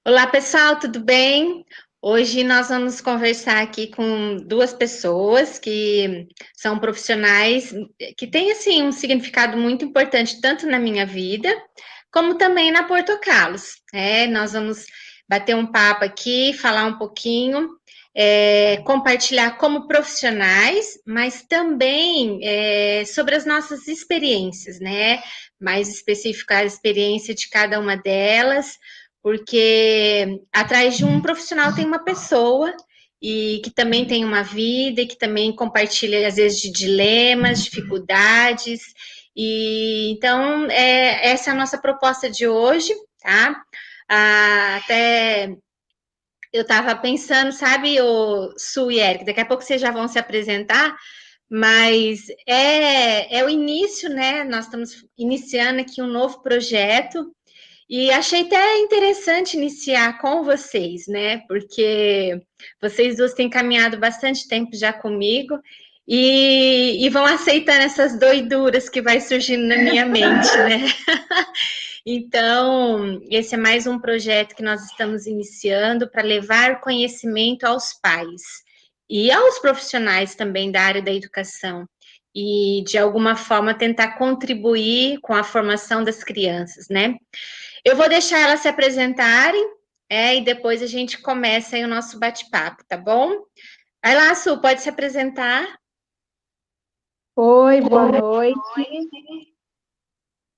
Olá, pessoal, tudo bem? Hoje nós vamos conversar aqui com duas pessoas que são profissionais que têm assim um significado muito importante tanto na minha vida como também na Porto Carlos. Nós vamos bater um papo aqui, falar um pouquinho, compartilhar como profissionais, mas também sobre as nossas experiências, né? Mais específica a experiência de cada uma delas porque atrás de um profissional tem uma pessoa e que também tem uma vida e que também compartilha às vezes de dilemas, dificuldades. E então essa é a nossa proposta de hoje, tá? Até eu estava pensando, sabe, o Su e Eric, daqui a pouco vocês já vão se apresentar, mas é o início, né? Nós estamos iniciando aqui um novo projeto e achei até interessante iniciar com vocês, né? Porque vocês duas têm caminhado bastante tempo já comigo e vão aceitando essas doiduras que vai surgindo na minha mente, né? Então, esse é mais um projeto que nós estamos iniciando para levar conhecimento aos pais e aos profissionais também da área da educação e, de alguma forma, tentar contribuir com a formação das crianças, né? Eu vou deixar elas se apresentarem, e depois a gente começa aí o nosso bate-papo, tá bom? Vai lá, Su, pode se apresentar. Oi, boa noite.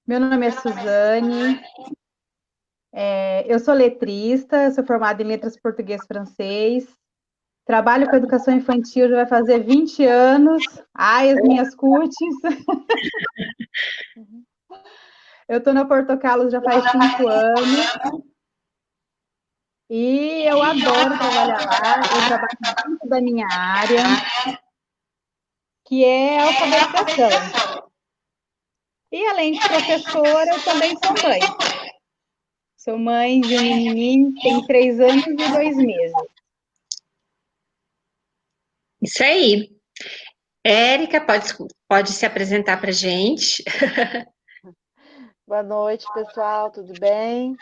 Meu nome é Suzane. Eu sou letrista, eu sou formada em letras português e francês. Trabalho com educação infantil já vai fazer 20 anos. Ai, as minhas cutis. Eu estou na Porto Carlos já faz 5 anos e eu adoro trabalhar lá. Eu trabalho dentro da minha área, que é a alfabetização. E além de professora, eu também sou mãe. Sou mãe de um menininho que tem 3 anos e 2 meses. Isso aí. Érica, pode se apresentar para a gente. Boa noite, pessoal, tudo bem?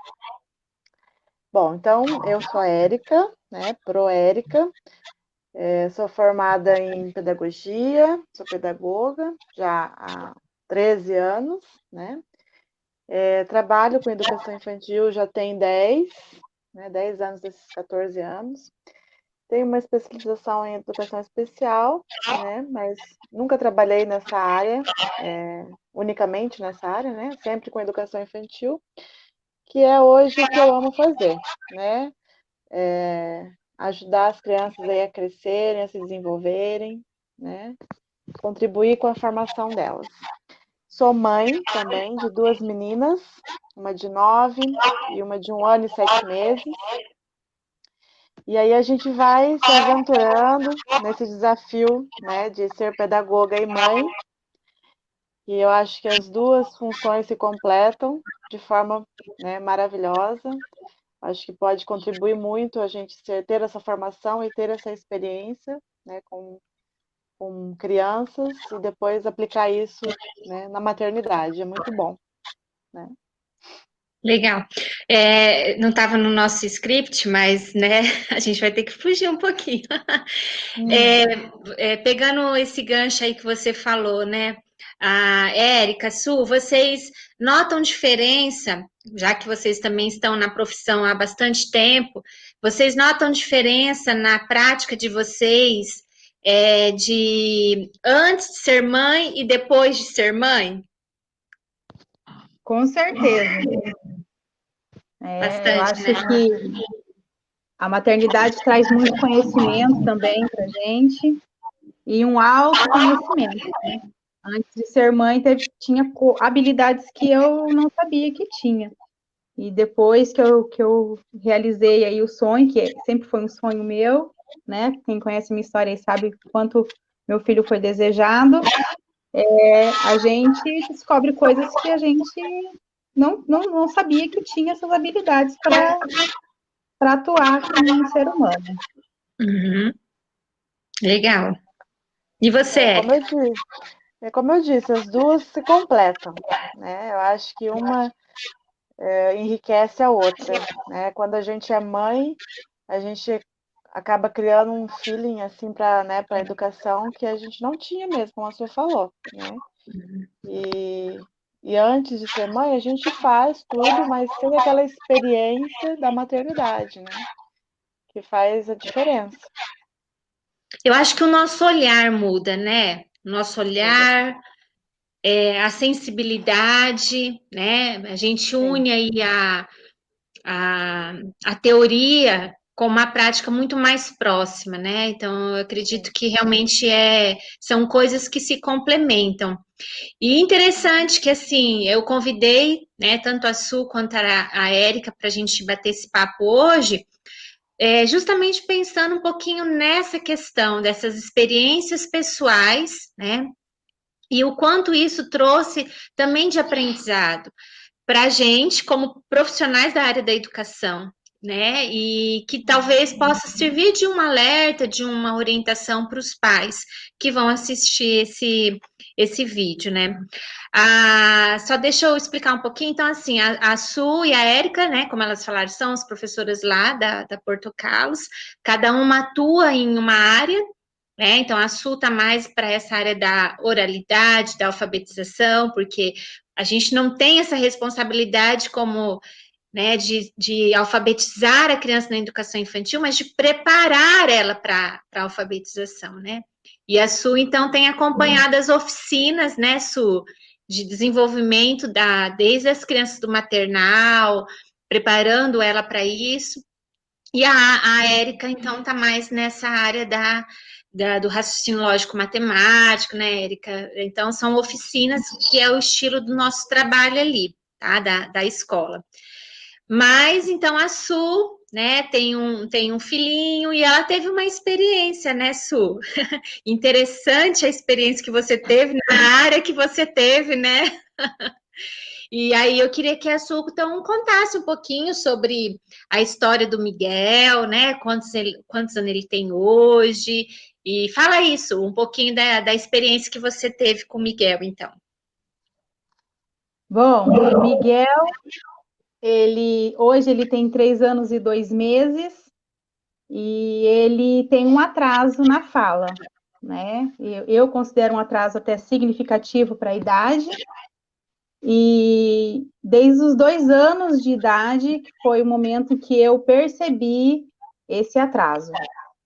Bom, então eu sou a Érica, né? Pro Érica, sou formada em pedagogia, sou pedagoga já há 13 anos, né? Trabalho com educação infantil já tem 10, né? 10 anos desses 14 anos. Tenho uma especialização em educação especial, né? Mas nunca trabalhei nessa área, unicamente nessa área, né? Sempre com educação infantil. Que é hoje o que eu amo fazer, né? Ajudar as crianças aí a crescerem, a se desenvolverem, né? Contribuir com a formação delas. Sou mãe também de 2 meninas, uma de 9 e uma de 1 ano e 7 meses. E aí a gente vai se aventurando nesse desafio, né, de ser pedagoga e mãe. E eu acho que as duas funções se completam de forma, né, maravilhosa. Acho que pode contribuir muito a gente ter essa formação e ter essa experiência, né, com crianças e depois aplicar isso, né, na maternidade. É muito bom, né? Legal. Não estava no nosso script, mas né, a gente vai ter que fugir um pouquinho. Pegando esse gancho aí que você falou, né? A Érica, Su, vocês notam diferença, já que vocês também estão na profissão há bastante tempo, vocês notam diferença na prática de vocês de antes de ser mãe e depois de ser mãe? Com certeza. Eu Bastante, acho né? que a maternidade traz muito conhecimento também para gente e um autoconhecimento. Antes de ser mãe, tinha habilidades que eu não sabia que tinha. E depois que eu realizei aí o sonho, que sempre foi um sonho meu, né? Quem conhece minha história aí sabe quanto meu filho foi desejado. A gente descobre coisas que a gente não sabia que tinha essas habilidades para atuar como um ser humano. Uhum. Legal. E você, É como Érica? eu disse, as duas se completam, né? Eu acho que uma enriquece a outra, né? Quando a gente é mãe, a gente acaba criando um feeling assim para, né, para a educação que a gente não tinha mesmo, como a senhora falou, né? E antes de ser mãe, a gente faz tudo, mas sem aquela experiência da maternidade, né? Que faz a diferença. Eu acho que o nosso olhar muda, né? Nosso olhar, a sensibilidade, né? A gente Sim, une aí a, a teoria com uma prática muito mais próxima, né? Então, eu acredito sim. que realmente são coisas que se complementam. E interessante que, assim, eu convidei, né, tanto a Su quanto a Érica para a gente bater esse papo hoje, justamente pensando um pouquinho nessa questão dessas experiências pessoais, né? E o quanto isso trouxe também de aprendizado para a gente, como profissionais da área da educação, né? E que talvez possa servir de um alerta, de uma orientação para os pais que vão assistir esse vídeo, né? Só deixa eu explicar um pouquinho. Então, assim, a Su e a Érica, né? Como elas falaram, são as professoras lá da Porto Carlos, cada uma atua em uma área. Então, a Su está mais para essa área da oralidade, da alfabetização, porque a gente não tem essa responsabilidade como, né, de alfabetizar a criança na educação infantil, mas de preparar ela para a alfabetização, né? E a Su, então, tem acompanhado as oficinas, né, Su, de desenvolvimento desde as crianças do maternal, preparando ela para isso. E a Érica, então, está mais nessa área do raciocínio lógico matemático, né, Érica? Então, são oficinas que é o estilo do nosso trabalho ali, tá? Da escola. Mas, então, a Su, né, tem um filhinho e ela teve uma experiência, né, Su? Interessante a experiência que você teve na área que você teve, né? E aí eu queria que a Su então contasse um pouquinho sobre a história do Miguel, né? Quantos anos ele tem hoje? E fala isso, um pouquinho da experiência que você teve com o Miguel, então. Bom, o Miguel, hoje ele tem 3 anos e 2 meses e ele tem um atraso na fala, né? Eu considero um atraso até significativo para a idade. E desde os 2 anos de idade, que foi o momento que eu percebi esse atraso,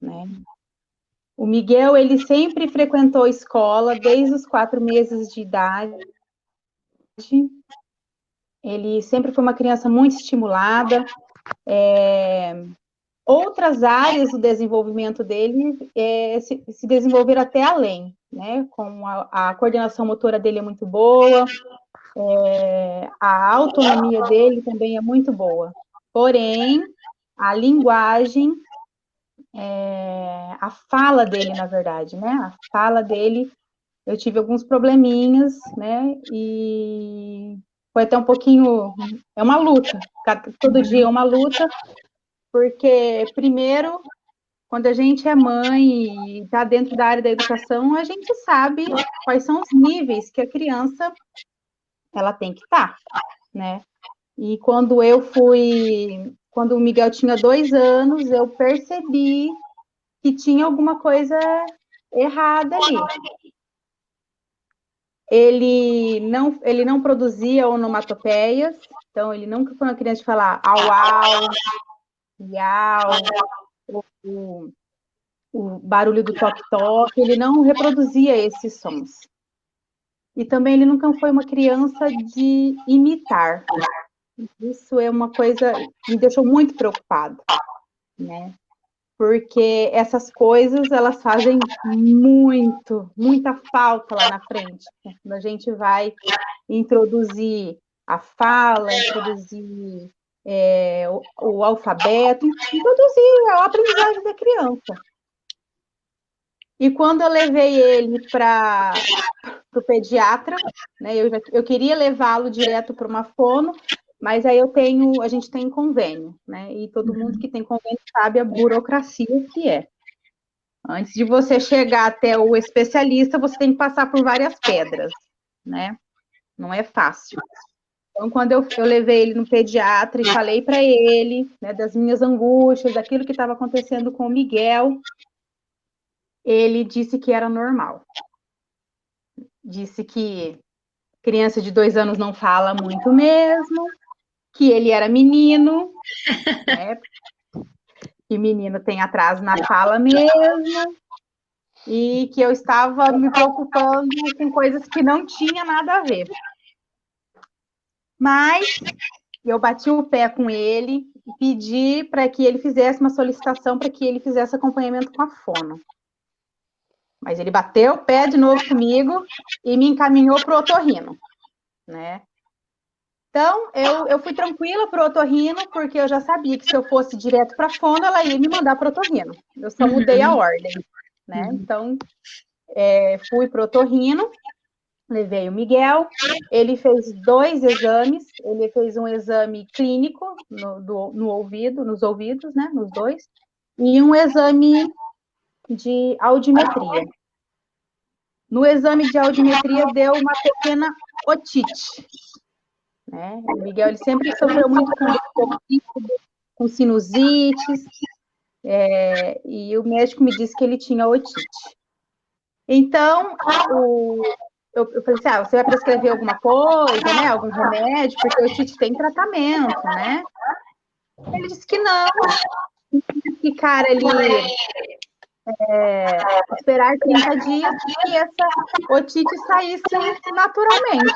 né? O Miguel, ele sempre frequentou a escola desde os 4 meses de idade. Ele sempre foi uma criança muito estimulada. Outras áreas do desenvolvimento dele se desenvolveram até além, né? Com a coordenação motora dele é muito boa, a autonomia dele também é muito boa. Porém, a linguagem, a fala dele, na verdade, né? A fala dele, eu tive alguns probleminhas, né? E foi até um pouquinho, é uma luta. Todo dia é uma luta, porque primeiro, quando a gente é mãe e está dentro da área da educação, a gente sabe quais são os níveis que a criança ela tem que estar, né? E quando o Miguel tinha 2 anos, eu percebi que tinha alguma coisa errada ali. Ele não produzia onomatopeias, então ele nunca foi uma criança de falar au, au, iau, o barulho do toque-toque, ele não reproduzia esses sons. E também ele nunca foi uma criança de imitar. Isso é uma coisa que me deixou muito preocupada, né? Porque essas coisas, elas fazem muita falta lá na frente, né? Quando a gente vai introduzir a fala, introduzir o alfabeto, introduzir a aprendizagem da criança. E quando eu levei ele para o pediatra, né, eu queria levá-lo direto para uma fono, mas aí a gente tem convênio, né? E todo mundo que tem convênio sabe a burocracia que é. Antes de você chegar até o especialista, você tem que passar por várias pedras, né? Não é fácil. Então, quando eu levei ele no pediatra e falei para ele, né, das minhas angústias, daquilo que estava acontecendo com o Miguel, ele disse que era normal. Disse que criança de 2 anos não fala muito mesmo, que ele era menino, né? Que menino tem atraso na fala mesmo, e que eu estava me preocupando com coisas que não tinha nada a ver. Mas eu bati o pé com ele e pedi para que ele fizesse uma solicitação para que ele fizesse acompanhamento com a fono. Mas ele bateu o pé de novo comigo e me encaminhou para o otorrino, né? Então, eu fui tranquila para o otorrino, porque eu já sabia que se eu fosse direto para a fono, ela ia me mandar para o otorrino. Eu só mudei a ordem, né? Então, fui para o otorrino, levei o Miguel, ele fez 2 exames, ele fez um exame clínico no ouvido, nos ouvidos, né, nos 2, e um exame de audiometria. No exame de audiometria deu uma pequena otite, né? O Miguel ele sempre sofreu muito com sinusites, e o médico me disse que ele tinha otite. Então, eu falei assim, você vai prescrever alguma coisa, né? Algum remédio, porque a otite tem tratamento, né? Ele disse que não, ficar ali, esperar 30 dias e essa otite saísse naturalmente.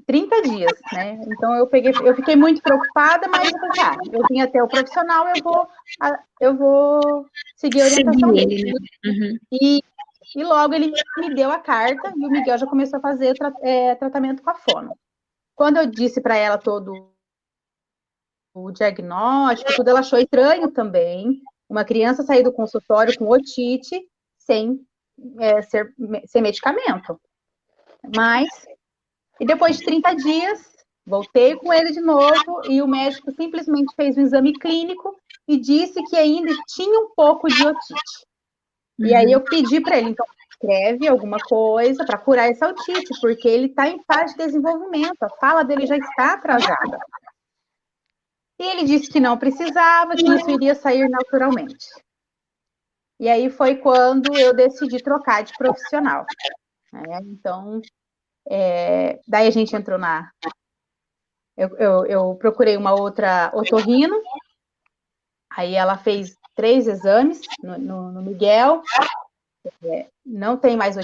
30 dias, né? Então eu fiquei muito preocupada, mas eu falei, eu vim até o profissional, eu vou seguir a orientação dele. Uhum. E logo ele me deu a carta e o Miguel já começou a fazer tratamento com a fono. Quando eu disse para ela todo o diagnóstico, tudo, ela achou estranho também uma criança sair do consultório com otite sem medicamento. Mas, e depois de 30 dias, voltei com ele de novo e o médico simplesmente fez um exame clínico e disse que ainda tinha um pouco de otite. E aí eu pedi para ele, então, escreve alguma coisa para curar essa otite, porque ele está em fase de desenvolvimento, a fala dele já está atrasada. E ele disse que não precisava, que isso iria sair naturalmente. E aí foi quando eu decidi trocar de profissional. Né? Então, daí a gente entrou na... Eu procurei uma outra otorrino, aí ela fez 3 exames no Miguel, não tem mais,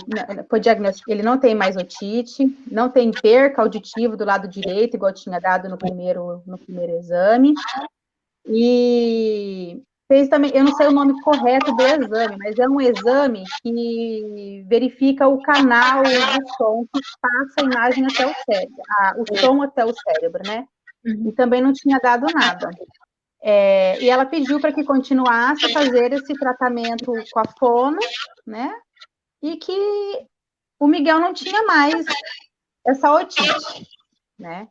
foi diagnosticado, ele não tem mais otite, não tem perca auditiva do lado direito, igual tinha dado no primeiro exame, e fez também, eu não sei o nome correto do exame, mas é um exame que verifica o canal do som que passa a imagem até o cérebro, o som até o cérebro, né? E também não tinha dado nada. E ela pediu para que continuasse a fazer esse tratamento com a fono, né? E que o Miguel não tinha mais essa otite, né?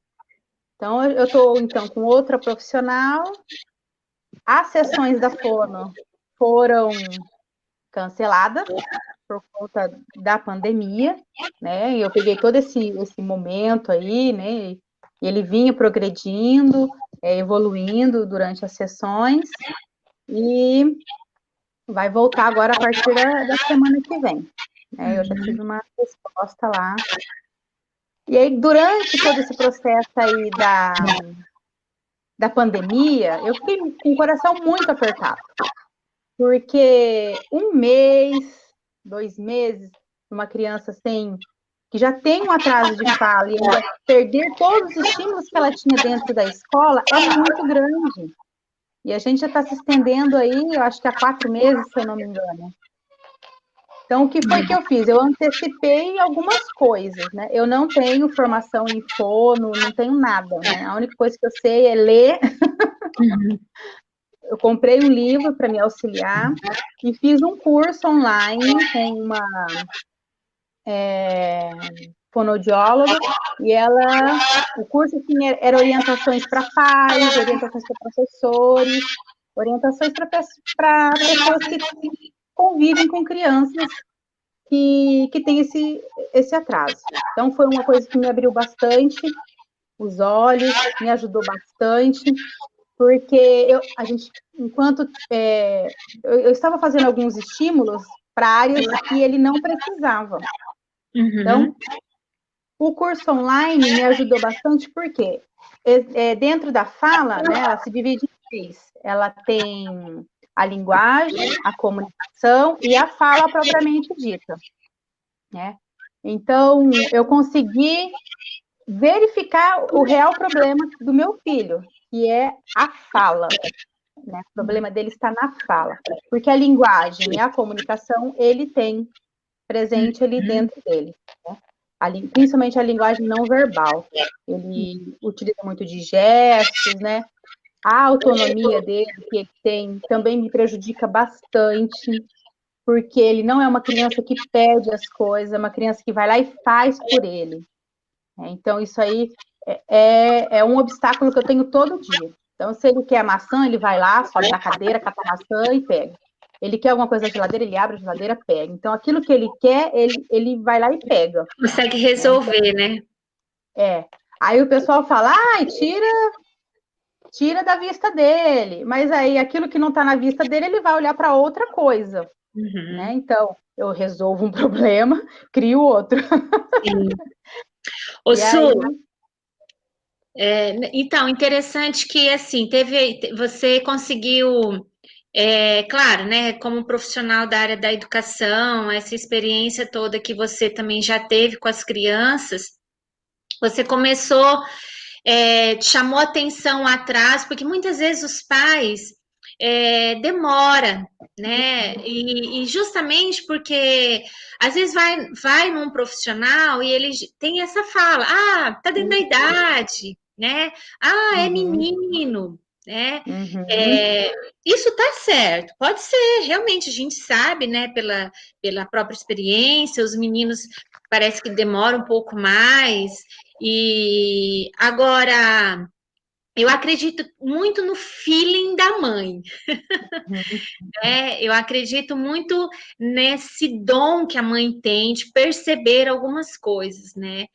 Então, eu estou, então, com outra profissional. As sessões da fono foram canceladas por conta da pandemia, né? E eu peguei todo esse momento aí, né? E ele vinha progredindo, evoluindo durante as sessões e vai voltar agora a partir da semana que vem. Eu já tive uma resposta lá. E aí, durante todo esse processo aí da pandemia, eu fiquei com o coração muito apertado. Porque 1 mês, 2 meses, uma criança que já tem um atraso de fala e ainda perder todos os estímulos que ela tinha dentro da escola é muito grande. E a gente já está se estendendo aí, eu acho que há 4 meses, se eu não me engano. Então, o que foi que eu fiz? Eu antecipei algumas coisas, né? Eu não tenho formação em fono, não tenho nada, né? A única coisa que eu sei é ler. Eu comprei um livro para me auxiliar e fiz um curso online com uma fonoaudióloga, e o curso tinha, era orientações para pais, orientações para professores, orientações para pessoas que convivem com crianças que tem esse atraso. Então, foi uma coisa que me abriu bastante os olhos, me ajudou bastante, porque eu estava fazendo alguns estímulos para áreas que ele não precisava. Então, o curso online me ajudou bastante, porque dentro da fala, né, ela se divide em três. Ela tem a linguagem, a comunicação e a fala propriamente dita, né? Então, eu consegui verificar o real problema do meu filho, que é a fala, né? O problema dele está na fala, porque a linguagem e a comunicação ele tem presente ali dentro dele, né? Principalmente a linguagem não verbal. Ele utiliza muito de gestos, né? A autonomia dele, que ele tem, também me prejudica bastante, porque ele não é uma criança que pede as coisas, é uma criança que vai lá e faz por ele. Então, isso aí é um obstáculo que eu tenho todo dia. Então, se ele quer maçã, ele vai lá, sobe na cadeira, cata a maçã e pega. Ele quer alguma coisa da geladeira, ele abre a geladeira, pega. Então, aquilo que ele quer, ele vai lá e pega. Consegue resolver, né? Aí o pessoal fala, tira da vista dele. Mas aí, aquilo que não está na vista dele, ele vai olhar para outra coisa. Né? Então, eu resolvo um problema, crio outro. Sim. Ô, Su, então, interessante que, assim, você conseguiu, claro, né, como profissional da área da educação, essa experiência toda que você também já teve com as crianças, você começou, te chamou atenção atrás, porque muitas vezes os pais demora, né? E justamente porque às vezes vai num profissional e ele tem essa fala, tá dentro da idade, né? É menino, né? Isso tá certo, pode ser, realmente, a gente sabe, né, pela própria experiência, os meninos parece que demoram um pouco mais, e agora eu acredito muito no feeling da mãe. Eu acredito muito nesse dom que a mãe tem de perceber algumas coisas, né?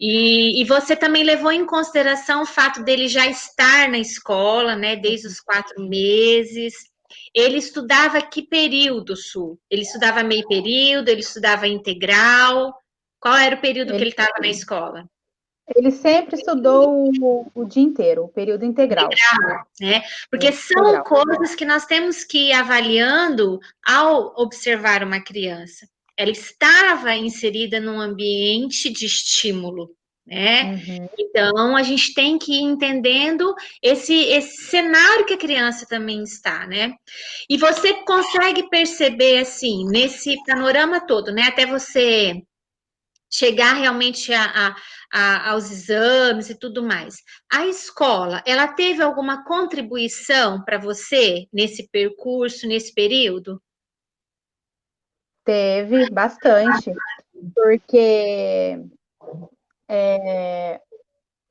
E você também levou em consideração o fato dele já estar na escola, né? Desde os 4 meses. Ele estudava que período, Su? Ele estudava meio período, ele estudava integral? Qual era o período que ele estava na escola? Ele sempre estudou o dia inteiro, o período integral. Né? Porque são coisas que nós temos que ir avaliando ao observar uma criança. Ela estava inserida num ambiente de estímulo, né? Então, a gente tem que ir entendendo esse cenário que a criança também está, né? E você consegue perceber, assim, nesse panorama todo, né? Até você chegar realmente aos exames e tudo mais. A escola, ela teve alguma contribuição para você nesse percurso, nesse período? Teve bastante, porque,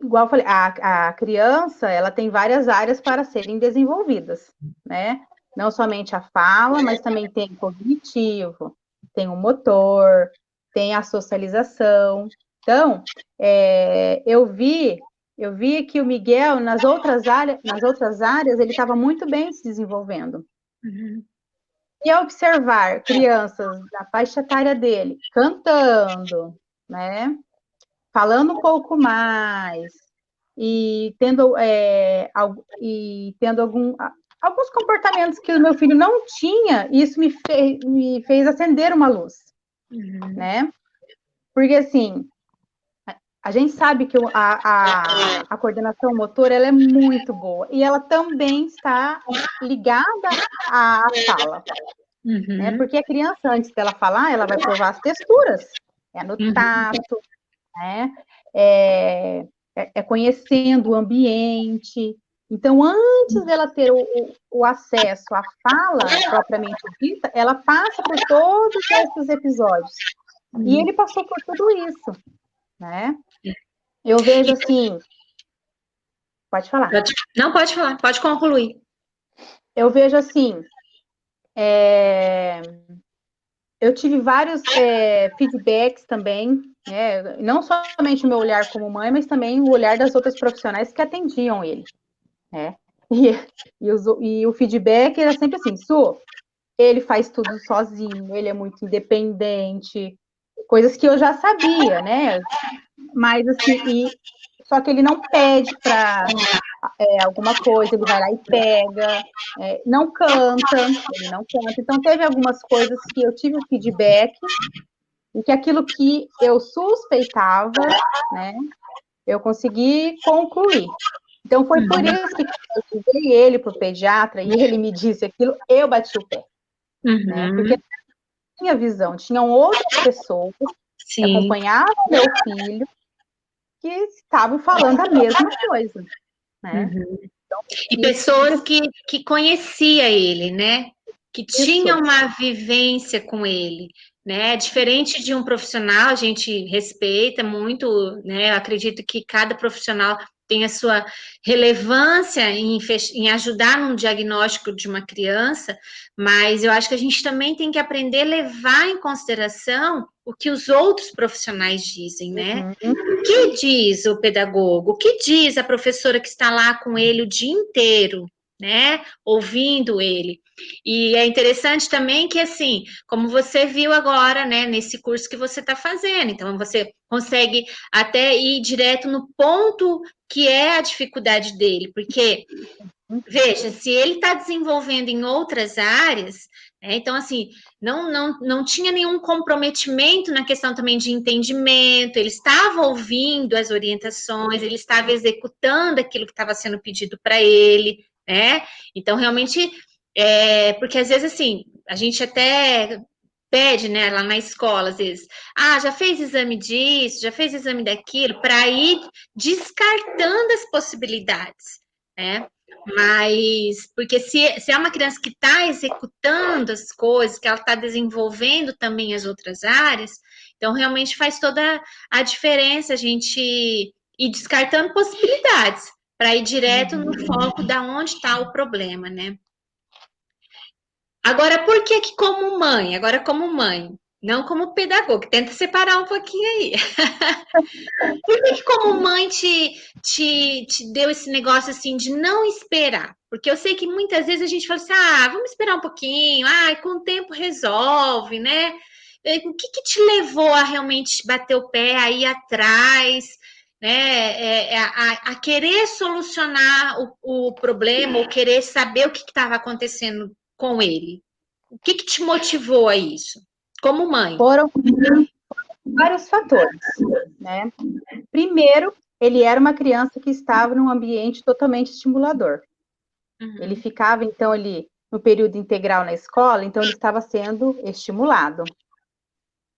igual eu falei, a criança, ela tem várias áreas para serem desenvolvidas, né? Não somente a fala, mas também tem o cognitivo, tem o motor, tem a socialização. Então, eu vi que o Miguel, nas outras áreas, ele estava muito bem se desenvolvendo. E observar crianças da faixa etária dele cantando, né? Falando um pouco mais e tendo alguns comportamentos que o meu filho não tinha, isso me fez acender uma luz, né? Porque assim, a gente sabe que a coordenação motora ela é muito boa e ela também está ligada à fala. Né? Porque a criança, antes dela falar, ela vai provar as texturas, no tato, né? Conhecendo o ambiente. Então, antes dela ter o acesso à fala propriamente dita, ela passa por todos esses episódios. E ele passou por tudo isso, né? Eu vejo assim... Pode falar. Não, pode falar, pode concluir. Eu vejo assim... eu tive vários feedbacks também, né? Não somente o meu olhar como mãe, mas também o olhar das outras profissionais que atendiam ele, né? E o feedback era sempre assim, Su, ele faz tudo sozinho, ele é muito independente, coisas que eu já sabia, né? Mas assim, só que ele não pede para alguma coisa, ele vai lá e pega, não canta, ele não canta. Então, teve algumas coisas que eu tive um feedback e que aquilo que eu suspeitava, né, eu consegui concluir. Então, foi por isso que quando eu levei ele para o pediatra e ele me disse aquilo, eu bati o pé, né, porque tinha visão, tinham outras pessoas que Sim. acompanhavam meu filho que estavam falando a mesma coisa, né? E pessoas que conhecia ele, né? Que tinham uma vivência com ele, né? Diferente de um profissional, a gente respeita muito, né? Eu acredito que cada profissional tem a sua relevância em ajudar no diagnóstico de uma criança, mas eu acho que a gente também tem que aprender a levar em consideração o que os outros profissionais dizem, né? O que diz o pedagogo? O que diz a professora que está lá com ele o dia inteiro, né? Ouvindo ele. E é interessante também que, assim, como você viu agora, né, nesse curso que você está fazendo, então você consegue até ir direto no ponto que é a dificuldade dele, porque veja, se ele está desenvolvendo em outras áreas, né, então, assim, não tinha nenhum comprometimento na questão também de entendimento, ele estava ouvindo as orientações, ele estava executando aquilo que estava sendo pedido para ele, né? Então, realmente, porque às vezes, assim, a gente até pede, né, lá na escola, às vezes, já fez exame disso, já fez exame daquilo, para ir descartando as possibilidades, né? Mas, porque se é uma criança que está executando as coisas, que ela está desenvolvendo também as outras áreas, então realmente faz toda a diferença a gente ir descartando possibilidades para ir direto no foco da onde está o problema, né? Agora, por que que como mãe? Agora como mãe, não como pedagogo, tenta separar um pouquinho aí. Por que como mãe te deu esse negócio assim de não esperar? Porque eu sei que muitas vezes a gente fala assim, vamos esperar um pouquinho, com o tempo resolve, né? O que que te levou a realmente bater o pé aí atrás, né? A querer solucionar o problema ou querer saber o que estava acontecendo com ele? O que que te motivou a isso? Como mãe? Foram vários fatores, né? Primeiro, ele era uma criança que estava num ambiente totalmente estimulador. Ele ficava, então, ali no período integral na escola, então ele estava sendo estimulado.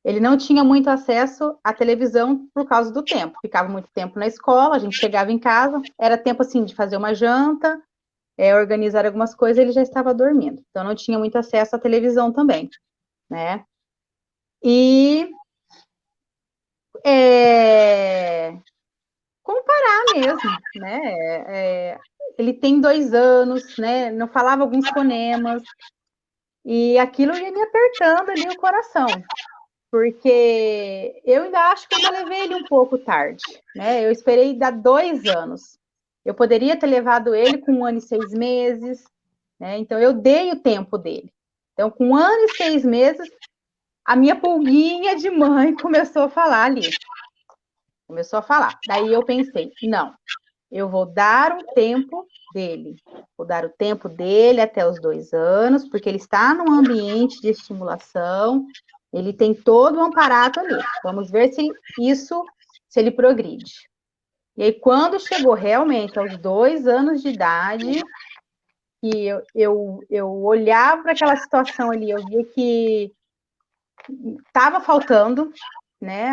Ele não tinha muito acesso à televisão por causa do tempo. Ficava muito tempo na escola, a gente chegava em casa, era tempo, assim, de fazer uma janta, organizar algumas coisas, ele já estava dormindo. Então, não tinha muito acesso à televisão também, né? E comparar mesmo, né? Ele tem 2 anos, né? Não falava alguns fonemas, e aquilo ia me apertando ali o coração, porque eu ainda acho que eu ainda levei ele um pouco tarde, né? Eu esperei dar 2 anos. Eu poderia ter levado ele com 1 ano e 6 meses, né? Então eu dei o tempo dele. Então, com 1 ano e 6 meses, a minha pulguinha de mãe começou a falar ali. Começou a falar. Daí eu pensei, não, eu vou dar um tempo dele. Vou dar o tempo dele até os 2 anos, porque ele está num ambiente de estimulação, ele tem todo um aparato ali. Vamos ver se ele progride. E aí, quando chegou realmente aos 2 anos de idade, e eu olhava para aquela situação ali, eu via que estava faltando, né?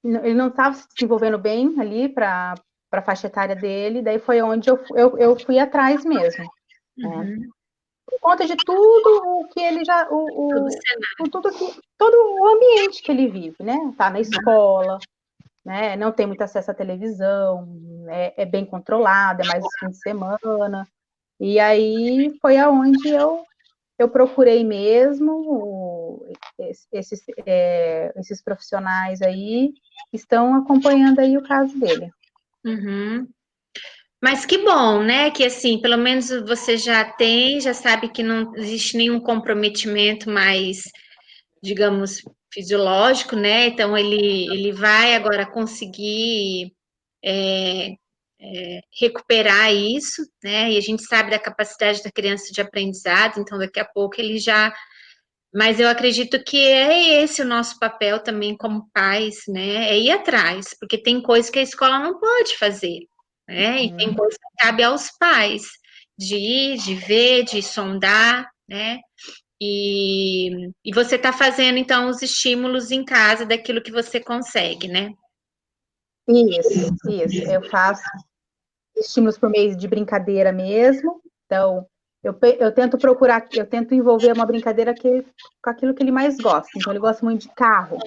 Ele não estava se desenvolvendo bem ali para a faixa etária dele, daí foi onde eu fui atrás mesmo. Né? Por conta de tudo o que ele já. Todo o ambiente que ele vive, né? Tá na escola, né? Não tem muito acesso à televisão, é bem controlado, é mais fim de semana. E aí foi aonde eu procurei mesmo esses profissionais aí estão acompanhando aí o caso dele. Uhum. Mas que bom, né? Que assim, pelo menos você já sabe que não existe nenhum comprometimento mais, digamos, fisiológico, né? Então ele vai agora conseguir é, recuperar isso, né? E a gente sabe da capacidade da criança de aprendizado, então daqui a pouco ele já. Mas eu acredito que é esse o nosso papel também como pais, né? É ir atrás, porque tem coisas que a escola não pode fazer, né? E tem coisas que cabe aos pais de ir, de ver, de sondar, né? E você está fazendo, então, os estímulos em casa daquilo que você consegue, né? Isso. Eu faço estímulos por meio de brincadeira mesmo. Então, eu tento procurar, eu tento envolver uma brincadeira com aquilo que ele mais gosta. Então, ele gosta muito de carro.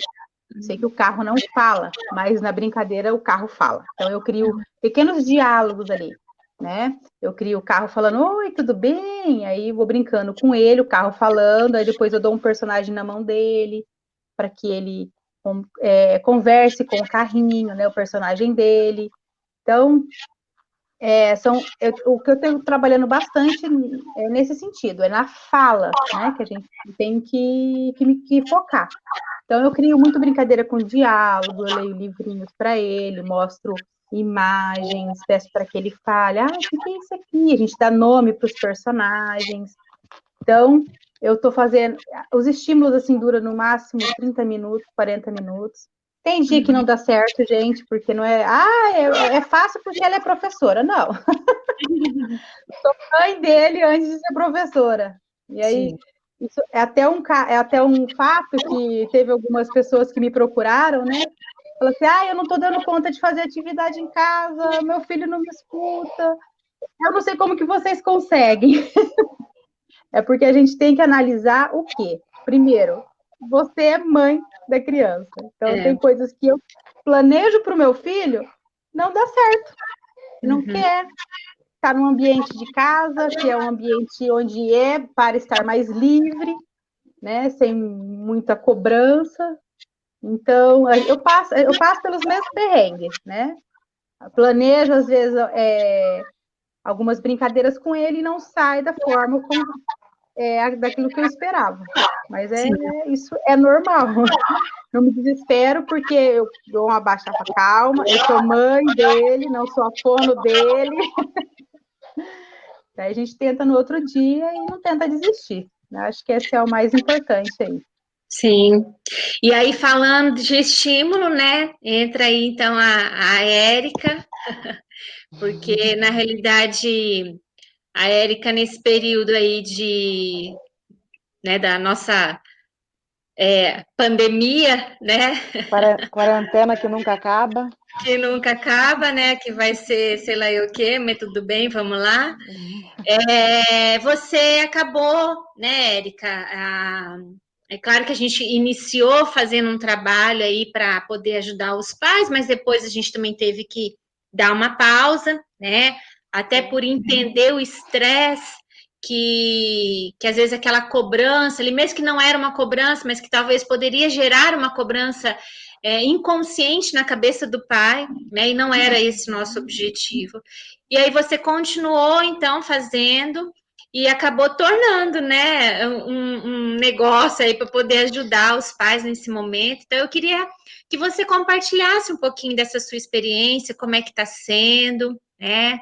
Sei que o carro não fala, mas na brincadeira o carro fala. Então, eu crio pequenos diálogos ali, né? Eu crio o carro falando, oi, tudo bem? Aí vou brincando com ele, o carro falando, aí depois eu dou um personagem na mão dele, para que ele converse com o carrinho, né? O personagem dele. Então, o que eu tenho trabalhando bastante é nesse sentido, é na fala, né? Que a gente tem que focar. Então, eu crio muito brincadeira com diálogo, eu leio livrinhos para ele, mostro imagens, peço para que ele fale, o que é isso aqui? A gente dá nome para os personagens. Então, eu estou fazendo. Os estímulos, assim, duram no máximo 30 minutos, 40 minutos. Tem dia que não dá certo, gente, porque não é. É fácil porque ela é professora. Não. Sou mãe dele antes de ser professora. E aí, Sim. isso é até um fato que teve algumas pessoas que me procuraram, né? Falaram assim: eu não estou dando conta de fazer atividade em casa, meu filho não me escuta. Eu não sei como que vocês conseguem. É porque a gente tem que analisar o quê? Primeiro, você é mãe da criança. Então, tem coisas que eu planejo para o meu filho, não dá certo. Não quer estar num ambiente de casa, que é um ambiente onde é para estar mais livre, né? Sem muita cobrança. Então, eu passo pelos mesmos perrengues, né? Planejo, às vezes, algumas brincadeiras com ele e não sai da forma como daquilo que eu esperava. Mas isso é normal. Não me desespero, porque eu dou uma baixa calma, eu sou mãe dele, não sou a fono dele. Daí a gente tenta no outro dia e não tenta desistir. Acho que esse é o mais importante aí. Sim. E aí, falando de estímulo, né? Entra aí, então, a Érica, porque, na realidade, a Érica, nesse período aí da nossa pandemia, né? Quarentena que nunca acaba. Que nunca acaba, né? Que vai ser, sei lá o quê, mas tudo bem, vamos lá. Você acabou, né, Érica? É claro que a gente iniciou fazendo um trabalho aí para poder ajudar os pais, mas depois a gente também teve que dar uma pausa, né? Até por entender o estresse que às vezes aquela cobrança, ali mesmo que não era uma cobrança, mas que talvez poderia gerar uma cobrança inconsciente na cabeça do pai, né? E não era esse nosso objetivo. E aí você continuou então fazendo e acabou tornando, né, um negócio aí para poder ajudar os pais nesse momento. Então eu queria que você compartilhasse um pouquinho dessa sua experiência, como é que está sendo, né?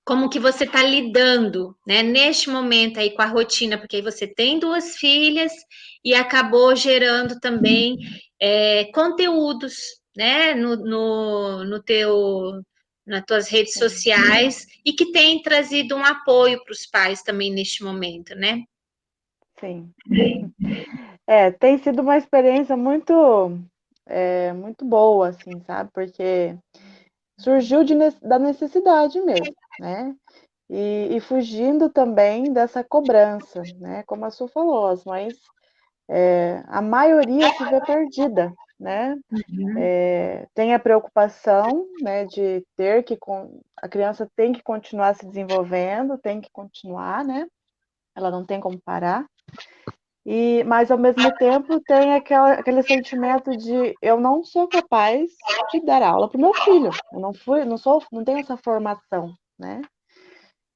Como que você está lidando, né, neste momento aí com a rotina, porque aí você tem duas filhas e acabou gerando também conteúdos, né, nas tuas redes sociais e que tem trazido um apoio para os pais também neste momento, né? Sim. Tem sido uma experiência muito boa, assim, sabe? Porque surgiu da necessidade mesmo, né? E fugindo também dessa cobrança, né? Como a Su falou, as mães, a maioria se vê perdida, né? Tem a preocupação, né, de a criança tem que continuar se desenvolvendo, tem que continuar, né? Ela não tem como parar. Mas ao mesmo tempo tem aquele sentimento de eu não sou capaz de dar aula para o meu filho. Eu não tenho essa formação, né?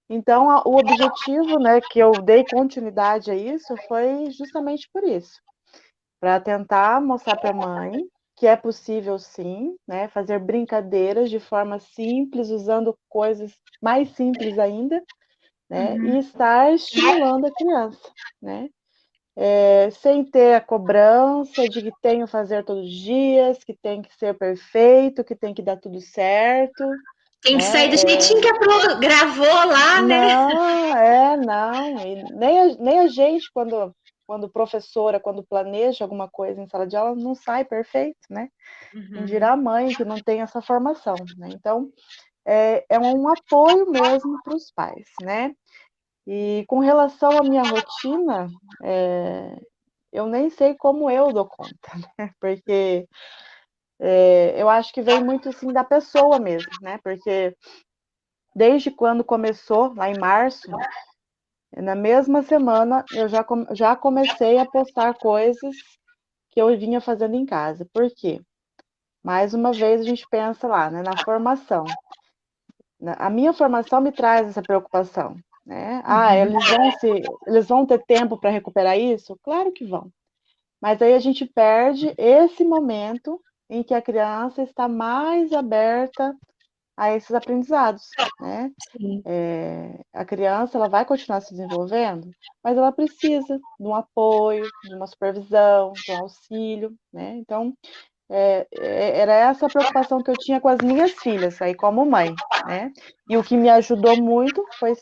Então, o objetivo, né, que eu dei continuidade a isso foi justamente por isso, para tentar mostrar para a mãe que é possível sim, né, fazer brincadeiras de forma simples, usando coisas mais simples ainda, né, e estar estimulando a criança, né, sem ter a cobrança de que tenho que fazer todos os dias, que tem que ser perfeito, que tem que dar tudo certo, Tem que sair do né? jeitinho que a Pro gravou lá, né? Não. E nem a gente, quando professora, quando planeja alguma coisa em sala de aula, não sai perfeito, né? Quem dirá a mãe que não tem essa formação, né? Então, é um apoio mesmo para os pais, né? E com relação à minha rotina, eu nem sei como eu dou conta, né? Porque eu acho que vem muito assim da pessoa mesmo, né? Porque desde quando começou, lá em março, na mesma semana eu já comecei a postar coisas que eu vinha fazendo em casa. Por quê? Mais uma vez a gente pensa lá, né, na formação. A minha formação me traz essa preocupação, né? Eles vão ter tempo para recuperar isso? Claro que vão. Mas aí a gente perde esse momento em que a criança está mais aberta a esses aprendizados, né? Sim. A criança ela vai continuar se desenvolvendo, mas ela precisa de um apoio, de uma supervisão, de um auxílio, né? Então, era essa a preocupação que eu tinha com as minhas filhas, aí como mãe, né? E o que me ajudou muito foi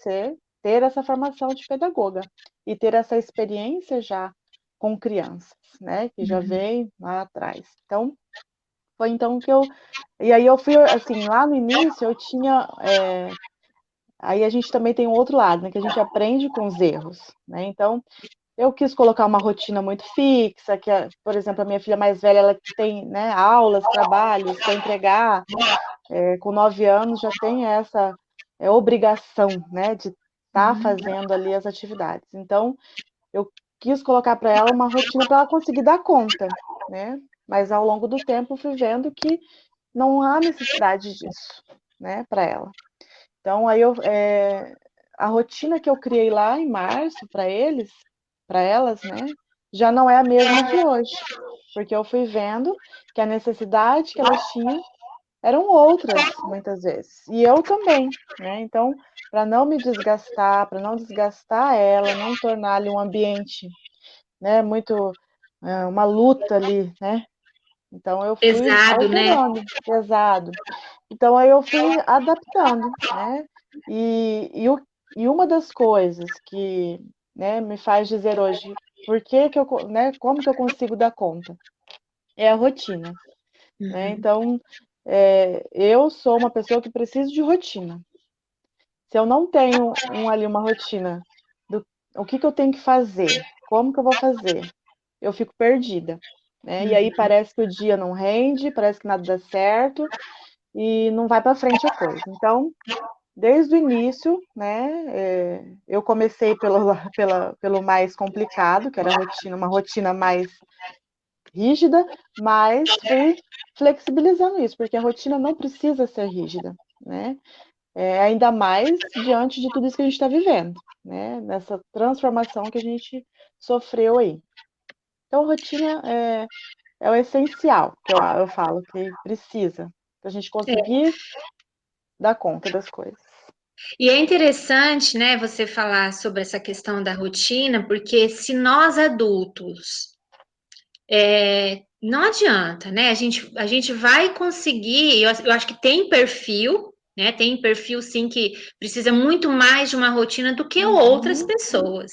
ter essa formação de pedagoga e ter essa experiência já com crianças, né? Que já vem lá atrás. Então, foi então que eu... E aí eu fui, assim, lá no início eu tinha... Aí a gente também tem um outro lado, né? Que a gente aprende com os erros, né? Então, eu quis colocar uma rotina muito fixa, por exemplo, a minha filha mais velha, ela tem, né, aulas, trabalhos para entregar, com 9 anos já tem essa obrigação, né, de estar fazendo ali as atividades. Então, eu quis colocar para ela uma rotina para ela conseguir dar conta, né? Mas ao longo do tempo fui vendo que não há necessidade disso, né, para ela. Então, a rotina que eu criei lá em março para elas, né, já não é a mesma de hoje, porque eu fui vendo que a necessidade que elas tinham eram outras, muitas vezes, e eu também, né? Então, para não me desgastar, para não desgastar ela, não tornar ali um ambiente, né, muito uma luta ali, né? Então, eu fui Pesado, né? alterando, pesado. Então, aí eu fui adaptando, né? E uma das coisas que, né, me faz dizer hoje, né, como que eu consigo dar conta? É a rotina, né? Então, eu sou uma pessoa que preciso de rotina. Se eu não tenho ali uma rotina o que eu tenho que fazer, como que eu vou fazer, eu fico perdida, né? E aí parece que o dia não rende, parece que nada dá certo e não vai para frente a coisa. Então, desde o início, né, eu comecei pelo mais complicado, que era uma rotina mais rígida, mas fui flexibilizando isso, porque a rotina não precisa ser rígida, né? Ainda mais diante de tudo isso que a gente está vivendo, né? Nessa transformação que a gente sofreu aí. Então, rotina é o essencial, que eu falo, que precisa, para a gente conseguir dar conta das coisas. E é interessante, né, você falar sobre essa questão da rotina, porque se nós adultos não adianta, né? A gente vai conseguir, eu acho que tem perfil, né? Tem perfil sim que precisa muito mais de uma rotina do que outras pessoas.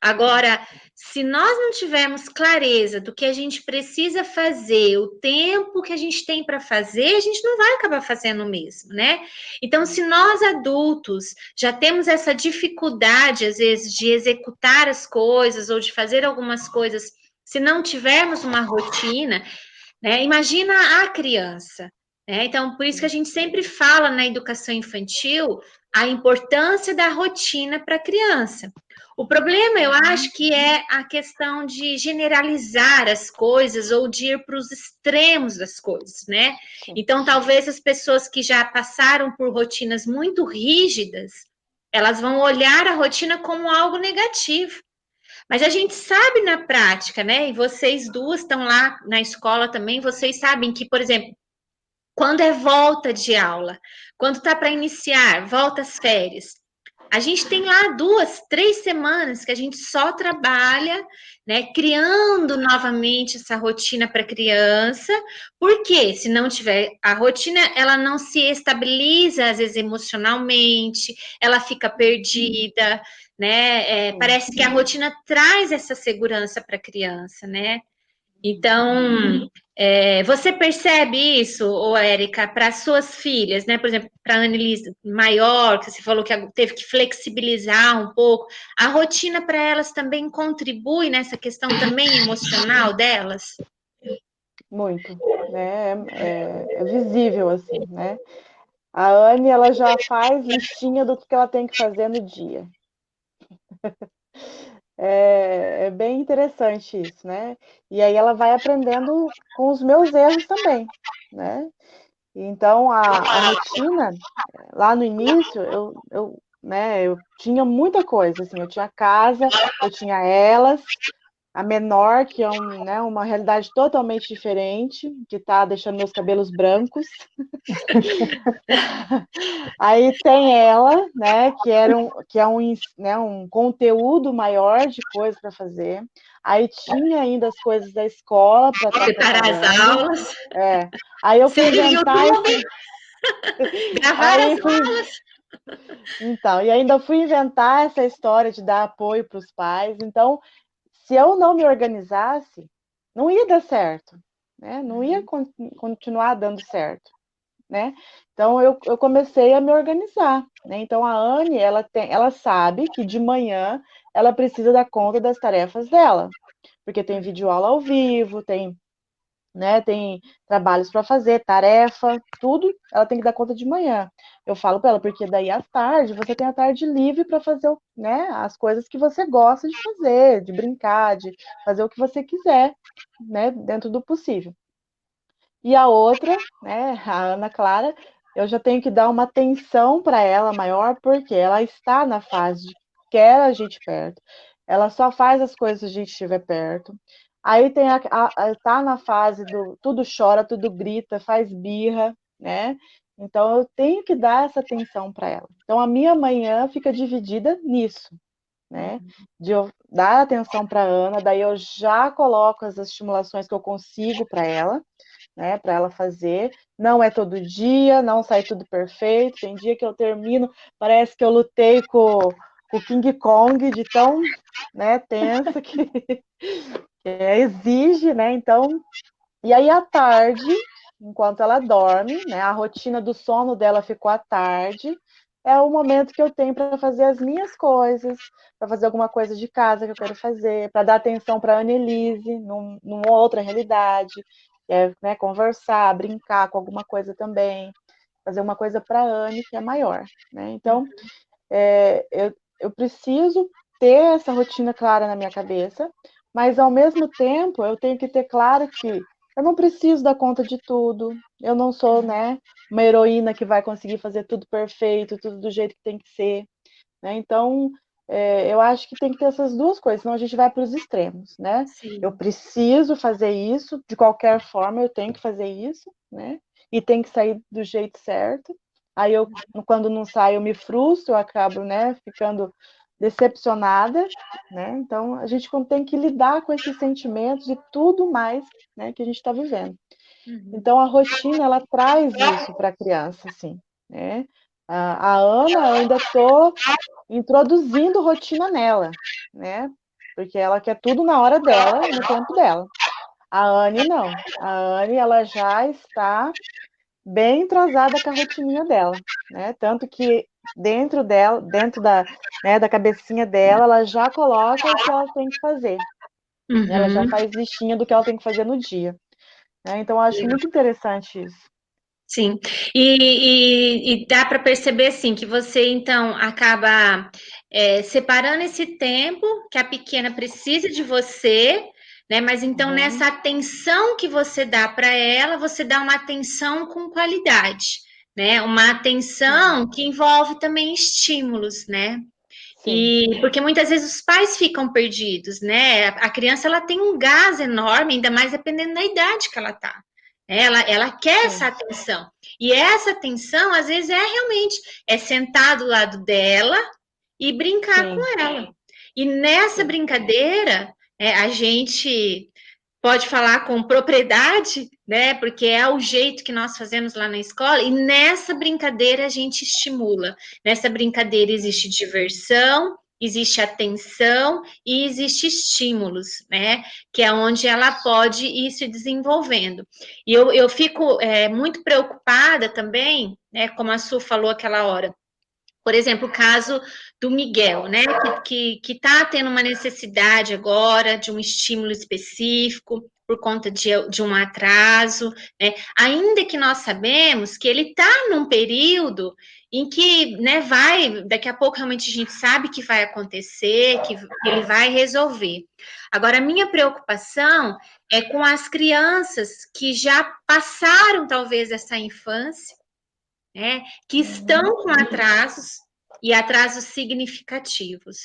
Agora, se nós não tivermos clareza do que a gente precisa fazer, o tempo que a gente tem para fazer, a gente não vai acabar fazendo o mesmo, né? Então, se nós adultos já temos essa dificuldade, às vezes, de executar as coisas ou de fazer algumas coisas, se não tivermos uma rotina, né? Imagina a criança, né? Então, por isso que a gente sempre fala na educação infantil a importância da rotina para a criança. O problema, eu acho que é a questão de generalizar as coisas ou de ir para os extremos das coisas, né? Sim. Então, talvez as pessoas que já passaram por rotinas muito rígidas, elas vão olhar a rotina como algo negativo. Mas a gente sabe na prática, né? E vocês duas estão lá na escola também, vocês sabem que, por exemplo, quando é volta de aula, quando está para iniciar, volta às férias, a gente tem lá 2, 3 semanas que a gente só trabalha, né, criando novamente essa rotina para a criança, porque se não tiver a rotina, ela não se estabiliza, às vezes emocionalmente, ela fica perdida, né? Parece que a rotina traz essa segurança para a criança, né? Então, você percebe isso, ô Érica, para suas filhas, né? Por exemplo, para a Annelise maior, que você falou que teve que flexibilizar um pouco, a rotina para elas também contribui nessa questão também emocional delas? Muito, né? É visível, assim, né? A Anne, ela já faz listinha do que ela tem que fazer no dia. É bem interessante isso, né? E aí ela vai aprendendo com os meus erros também, né? Então, a rotina, lá no início, eu tinha muita coisa, assim, eu tinha casa, eu tinha elas, a menor, que é né, uma realidade totalmente diferente, que está deixando meus cabelos brancos. Aí tem ela, né, que é né, um conteúdo maior de coisas para fazer. Aí tinha ainda as coisas da escola para estar Preparar as preparando. aulas, Aí eu fui seguir o inventar YouTube, gravar as aí fui aulas. Então, e ainda fui inventar essa história de dar apoio para os pais. Então, se eu não me organizasse, não ia dar certo, né? Não ia continuar dando certo, né? Então, eu comecei a me organizar, né? Então, a Anne, ela sabe que de manhã ela precisa dar conta das tarefas dela, porque tem videoaula ao vivo, né? Tem trabalhos para fazer, tarefa, tudo ela tem que dar conta de manhã. Eu falo para ela, porque daí à tarde você tem a tarde livre para fazer, né, as coisas que você gosta de fazer, de brincar, de fazer o que você quiser, né, dentro do possível. E a outra, né, a Ana Clara, eu já tenho que dar uma atenção para ela maior, porque ela está na fase de quer a gente perto. Ela só faz as coisas se a gente estiver perto. Aí tá na fase do tudo chora, tudo grita, faz birra, né? Então eu tenho que dar essa atenção para ela. Então a minha manhã fica dividida nisso, né? De eu dar atenção para Ana, daí eu já coloco as estimulações que eu consigo para ela, né, para ela fazer. Não é todo dia, não sai tudo perfeito. Tem dia que eu termino, parece que eu lutei com o King Kong de tão, né, tenso que exige, né? Então, e aí à tarde, enquanto ela dorme, né, a rotina do sono dela ficou à tarde. É o momento que eu tenho para fazer as minhas coisas, para fazer alguma coisa de casa que eu quero fazer, para dar atenção para a Annelise, numa outra realidade, né, conversar, brincar com alguma coisa também, fazer uma coisa para a Anne, que é maior. Né? Então, eu preciso ter essa rotina clara na minha cabeça, mas ao mesmo tempo eu tenho que ter claro que eu não preciso dar conta de tudo, eu não sou, né, uma heroína que vai conseguir fazer tudo perfeito, tudo do jeito que tem que ser, né? Então, eu acho que tem que ter essas duas coisas, senão a gente vai para os extremos, né? Sim. Eu preciso fazer isso, de qualquer forma eu tenho que fazer isso, né? E tem que sair do jeito certo. Aí quando não sai, eu me frustro, eu acabo, né, ficando decepcionada, né? Então a gente tem que lidar com esses sentimentos e tudo mais, né, que a gente está vivendo. Então a rotina ela traz isso para a criança, assim, né? A Ana, eu ainda estou introduzindo rotina nela, né? Porque ela quer tudo na hora dela, no tempo dela. A Anne não. A Anne ela já está bem entrosada com a rotininha dela, né? Tanto que dentro dela, dentro da, né, da cabecinha dela, ela já coloca o que ela tem que fazer. Ela já faz listinha do que ela tem que fazer no dia. Né? Então, eu acho muito interessante isso. Sim, e dá para perceber assim que você então acaba separando esse tempo que a pequena precisa de você, né? Mas então nessa atenção que você dá para ela, você dá uma atenção com qualidade, né? Uma atenção que envolve também estímulos, né? Sim. E porque muitas vezes os pais ficam perdidos, né? A criança ela tem um gás enorme, ainda mais dependendo da idade que ela tá. Ela quer essa atenção. E essa atenção, às vezes, realmente sentar do lado dela e brincar Sim. com ela. E nessa brincadeira, a gente pode falar com propriedade, né? Porque é o jeito que nós fazemos lá na escola, e nessa brincadeira a gente estimula. Nessa brincadeira existe diversão, existe atenção e existe estímulos, né? Que é onde ela pode ir se desenvolvendo. E eu fico muito preocupada também, né? Como a Su falou aquela hora. Por exemplo, o caso do Miguel, né? Que está tendo uma necessidade agora de um estímulo específico por conta de um atraso, né? Ainda que nós sabemos que ele está num período em que, né, daqui a pouco realmente a gente sabe que vai acontecer, que ele vai resolver. Agora, a minha preocupação é com as crianças que já passaram talvez essa infância, né, que estão com atrasos e atrasos significativos.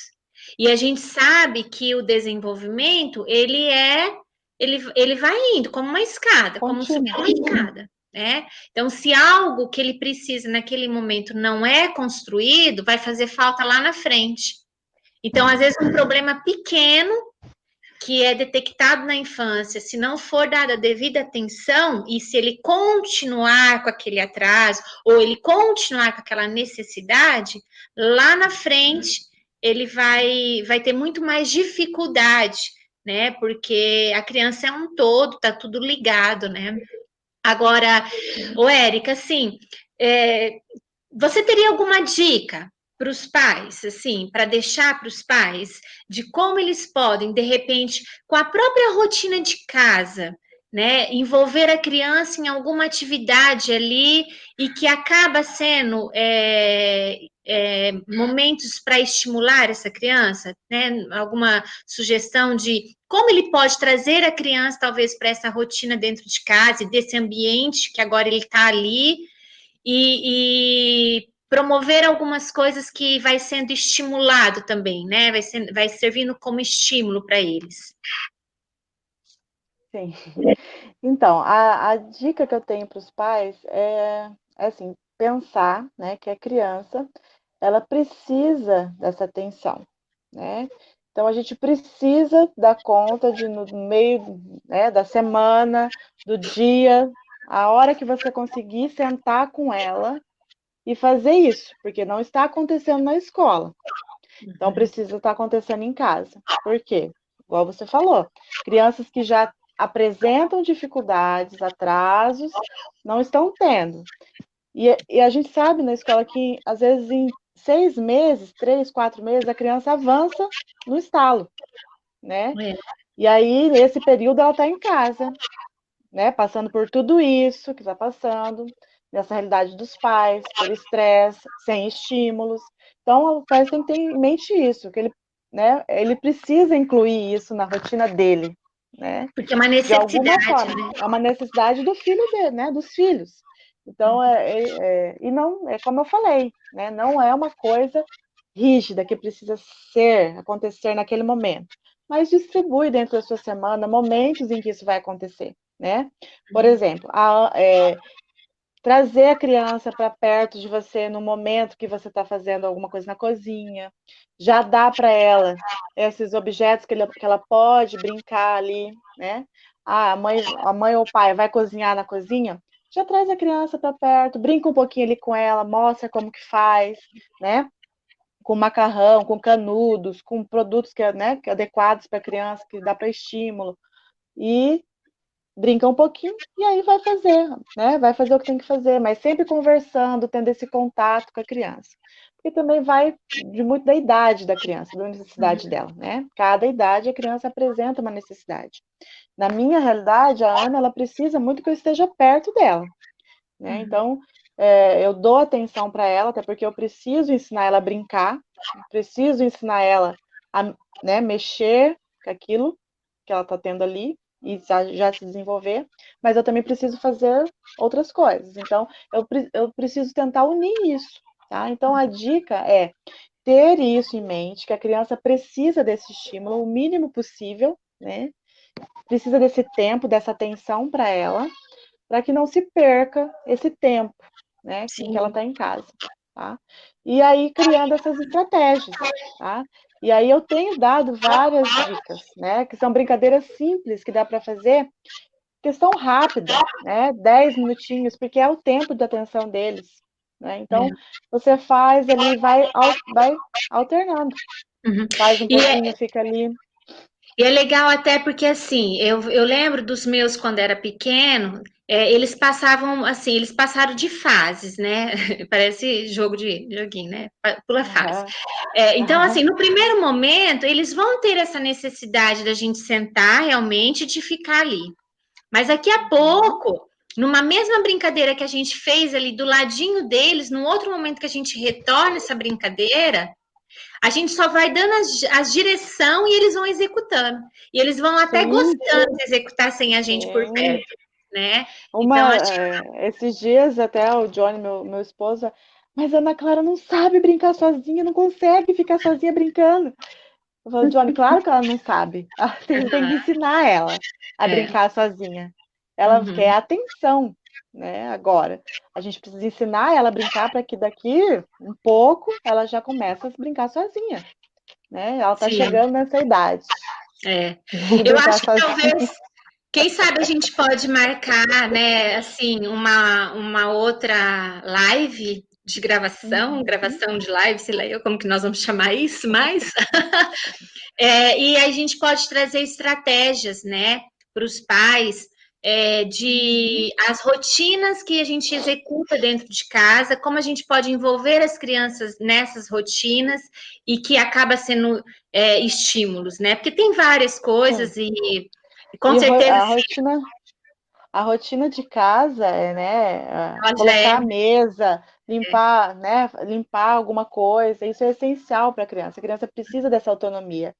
E a gente sabe que o desenvolvimento, ele vai indo como uma escada, como subir uma escada, né? Então, se algo que ele precisa naquele momento não é construído, vai fazer falta lá na frente. Então, às vezes, um problema pequeno que é detectado na infância, se não for dada a devida atenção e se ele continuar com aquele atraso ou ele continuar com aquela necessidade, lá na frente ele vai ter muito mais dificuldade, né? Porque a criança é um todo, tá tudo ligado, né? Agora, Érica, assim, você teria alguma dica para os pais, assim, para deixar para os pais de como eles podem, de repente, com a própria rotina de casa, né, envolver a criança em alguma atividade ali e que acaba sendo momentos para estimular essa criança, né? Alguma sugestão de como ele pode trazer a criança, talvez, para essa rotina dentro de casa e desse ambiente que agora ele está ali e promover algumas coisas que vai sendo estimulado também, né? Vai servindo como estímulo para eles. Sim. Então, a dica que eu tenho para os pais é assim, pensar, né, que a criança, ela precisa dessa atenção, né? Então, a gente precisa dar conta de, no meio, né, da semana, do dia, a hora que você conseguir sentar com ela e fazer isso, porque não está acontecendo na escola. Então, precisa estar acontecendo em casa. Por quê? Igual você falou, crianças que já apresentam dificuldades, atrasos, não estão tendo. E a gente sabe na escola que, às vezes, em 6 meses, 3, 4 meses, a criança avança no estalo, né? E aí, nesse período, ela está em casa, né? Passando por tudo isso que está passando, nessa realidade dos pais, por estresse, sem estímulos. Então, o pai tem que ter em mente isso, que ele, né, ele precisa incluir isso na rotina dele, né? Porque é uma De alguma necessidade, forma. né? É uma necessidade do filho dele, né? Dos filhos. Então, e não, é como eu falei, né? Não é uma coisa rígida que precisa acontecer naquele momento. Mas distribui dentro da sua semana momentos em que isso vai acontecer, né? Por exemplo, trazer a criança para perto de você no momento que você está fazendo alguma coisa na cozinha, já dá para ela esses objetos que ela pode brincar ali, né? A mãe ou o pai vai cozinhar na cozinha, já traz a criança para perto, brinca um pouquinho ali com ela, mostra como que faz, né? Com macarrão, com canudos, com produtos que adequados para a criança, que dá para estímulo. E brinca um pouquinho e aí vai fazer, né? Vai fazer o que tem que fazer, mas sempre conversando, tendo esse contato com a criança. Porque também vai de muito da idade da criança, da necessidade dela, né? Cada idade a criança apresenta uma necessidade. Na minha realidade, a Ana, ela precisa muito que eu esteja perto dela, né? Então, eu dou atenção para ela, até porque eu preciso ensinar ela a brincar, preciso ensinar ela a, né, mexer com aquilo que ela está tendo ali e já se desenvolver, mas eu também preciso fazer outras coisas. Então, eu preciso tentar unir isso, tá? Então, a dica é ter isso em mente, que a criança precisa desse estímulo o mínimo possível, né? Precisa desse tempo, dessa atenção para ela, para que não se perca esse tempo, né, em que ela Sim. está em casa, tá? E aí criando essas estratégias, tá? E aí eu tenho dado várias dicas, né, que são brincadeiras simples que dá para fazer, questão rápida, né, 10 minutinhos, porque é o tempo de atenção deles, né? Então você faz ali, vai alternando, Uhum. faz um pouquinho, fica ali. E é legal até porque, assim, eu lembro dos meus quando era pequeno, eles passavam, assim, eles passaram de fases, né? Parece jogo de joguinho, né? Pula fase. Aham, Então, assim, no primeiro momento, eles vão ter essa necessidade da gente sentar realmente e de ficar ali. Mas daqui a pouco, numa mesma brincadeira que a gente fez ali do ladinho deles, num outro momento que a gente retorna essa brincadeira, a gente só vai dando as direção e eles vão executando. E eles vão até sim, gostando de executar sem a gente por sim. perto, né? Então, acho Esses dias até o Johnny, meu esposo, mas a Ana Clara não sabe brincar sozinha, não consegue ficar sozinha brincando. Eu falo, Johnny, claro que ela não sabe. Você tem que ensinar ela a é. brincar sozinha. Ela quer Uhum, atenção, né? Agora, a gente precisa ensinar ela a brincar para que daqui um pouco ela já comece a brincar sozinha, né? Ela está sim, chegando nessa idade é. de Eu brincar acho que sozinha. talvez, quem sabe a gente pode marcar, né, assim, uma outra live de gravação, Uhum. gravação de live, sei lá eu como que nós vamos chamar isso, mas e a gente pode trazer estratégias, né, para os pais, Uhum. de as rotinas que a gente executa dentro de casa, como a gente pode envolver as crianças nessas rotinas e que acaba sendo estímulos, né? Porque tem várias Sim. coisas e com E certeza a rotina de casa é, né, ela já colocar a mesa, limpar, né, limpar alguma coisa, isso é essencial para a criança. A criança precisa dessa autonomia,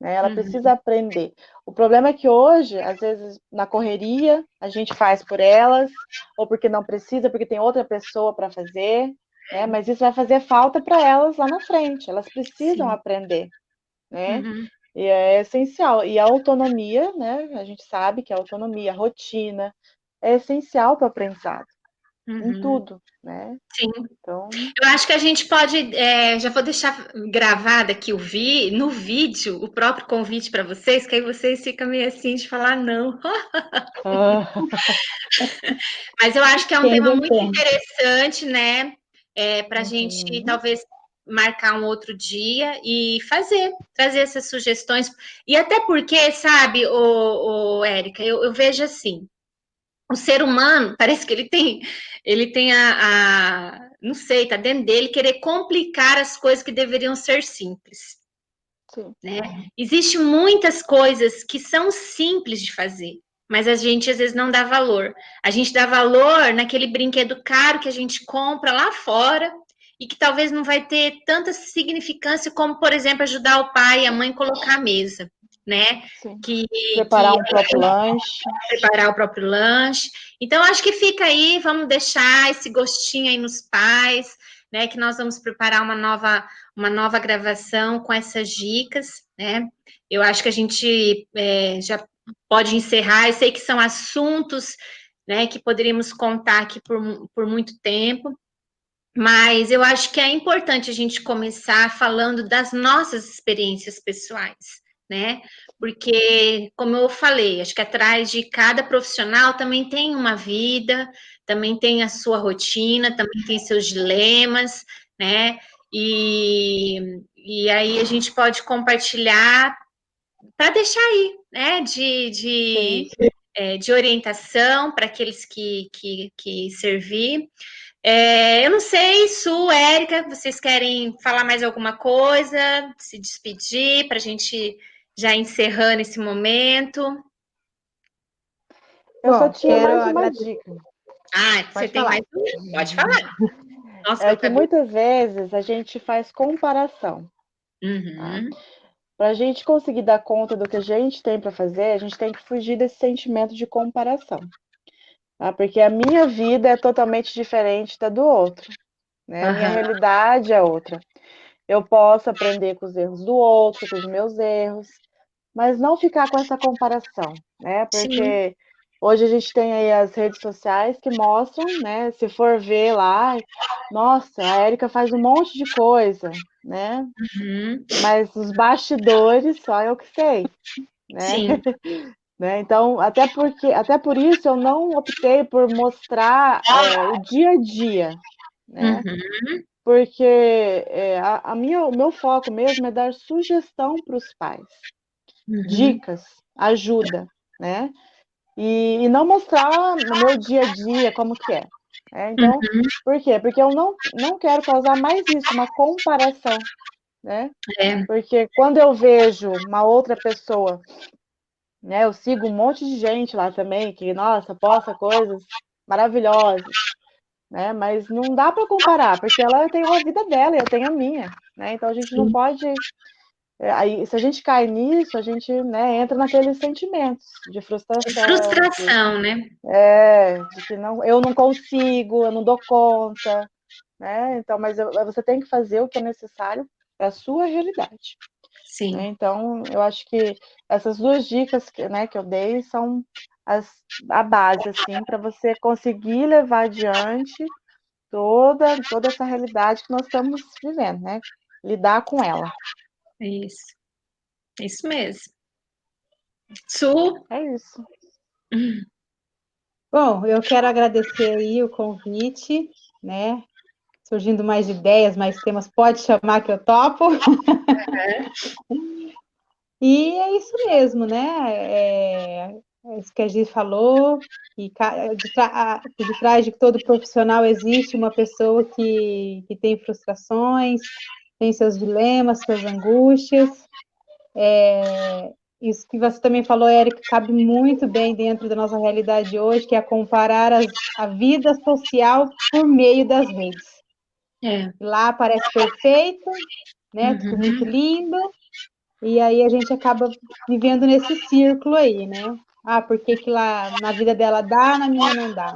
né? Ela Uhum, precisa aprender. O problema é que hoje, às vezes, na correria, a gente faz por elas, ou porque não precisa, porque tem outra pessoa para fazer, né? Mas isso vai fazer falta para elas lá na frente. Elas precisam sim. aprender, né? Uhum, E é essencial. E a autonomia, né? A gente sabe que a autonomia, a rotina, é essencial para o aprendizado, em uhum, tudo, né? sim. Então, Eu acho que a gente pode, já vou deixar gravado aqui no vídeo, o próprio convite para vocês, que aí vocês ficam meio assim de falar não. ah, Mas eu acho que é um Quem tema deu muito tempo. interessante, né? Para a gente uhum, talvez marcar um outro dia e trazer essas sugestões. E até porque, sabe, Érica, eu vejo assim, o ser humano parece que ele tem não sei, tá dentro dele querer complicar as coisas que deveriam ser simples, sim, né? Existem muitas coisas que são simples de fazer, mas a gente às vezes não dá valor. A gente dá valor naquele brinquedo caro que a gente compra lá fora e que talvez não vai ter tanta significância como, por exemplo, ajudar o pai e a mãe a colocar a mesa, né? sim. Que Preparar um próprio lanche. preparar o próprio lanche. Então, acho que fica aí, vamos deixar esse gostinho aí nos pais, né? Que nós vamos preparar uma nova gravação com essas dicas, né? Eu acho que a gente já pode encerrar. Eu sei que são assuntos, né, que poderíamos contar aqui por muito tempo, mas eu acho que é importante a gente começar falando das nossas experiências pessoais, né? Porque, como eu falei, acho que atrás de cada profissional também tem uma vida, também tem a sua rotina, também tem seus dilemas, né? E aí a gente pode compartilhar para deixar aí, né? Sim. De orientação para aqueles que servir. Eu não sei, Su, Érica, vocês querem falar mais alguma coisa, se despedir para a gente já encerrando esse momento? Eu só Bom, tinha quero mais uma agradecer. dica. Você tem falar. mais um? Pode falar. Nossa, É eu que acabei. muitas vezes a gente faz comparação, tá? Uhum. Para a gente conseguir dar conta do que a gente tem para fazer, a gente tem que fugir desse sentimento de comparação, tá? Porque a minha vida é totalmente diferente da do outro, né? A minha Aham. realidade é outra. Eu posso aprender com os erros do outro, com os meus erros, mas não ficar com essa comparação, né? Sim. Porque hoje a gente tem aí as redes sociais que mostram, né? Se for ver lá, nossa, a Érica faz um monte de coisa, né? Uhum. Mas os bastidores só eu que sei, né? Sim. Né? Então, até por isso eu não optei por mostrar o dia a dia, né? Uhum. Porque o meu foco mesmo é dar sugestão para os pais, Uhum. dicas, ajuda, né? E não mostrar no meu dia a dia como que é. Então, Uhum. por quê? Porque eu não quero causar mais isso, uma comparação, né? É. Porque quando eu vejo uma outra pessoa, né? Eu sigo um monte de gente lá também que, nossa, posta coisas maravilhosas, né? Mas não dá para comparar, porque ela tem uma vida dela e eu tenho a minha, né? Então a gente não Sim. pode. Aí, se a gente cai nisso, a gente, né, entra naqueles sentimentos de frustração, Frustração, né? de que não, eu não consigo, eu não dou conta, né? Então, mas você tem que fazer o que é necessário para a sua realidade, né? Sim. Então, eu acho que essas duas dicas né, que eu dei são a base, assim, para você conseguir levar adiante toda essa realidade que nós estamos vivendo, né? Lidar com ela. É isso. É isso mesmo. Su. É isso. Bom, eu quero agradecer aí o convite, né? Surgindo mais ideias, mais temas, pode chamar que eu topo. E é isso mesmo, né? É isso que a gente falou, que por trás de todo profissional existe uma pessoa que tem frustrações, tem seus dilemas, suas angústias. Isso que você também falou, Érica, cabe muito bem dentro da nossa realidade hoje, que é comparar a vida social por meio das redes. É. Lá parece perfeito, né? Tudo muito Uhum. lindo, e aí a gente acaba vivendo nesse círculo aí, né? Por que lá na vida dela dá, na minha não dá?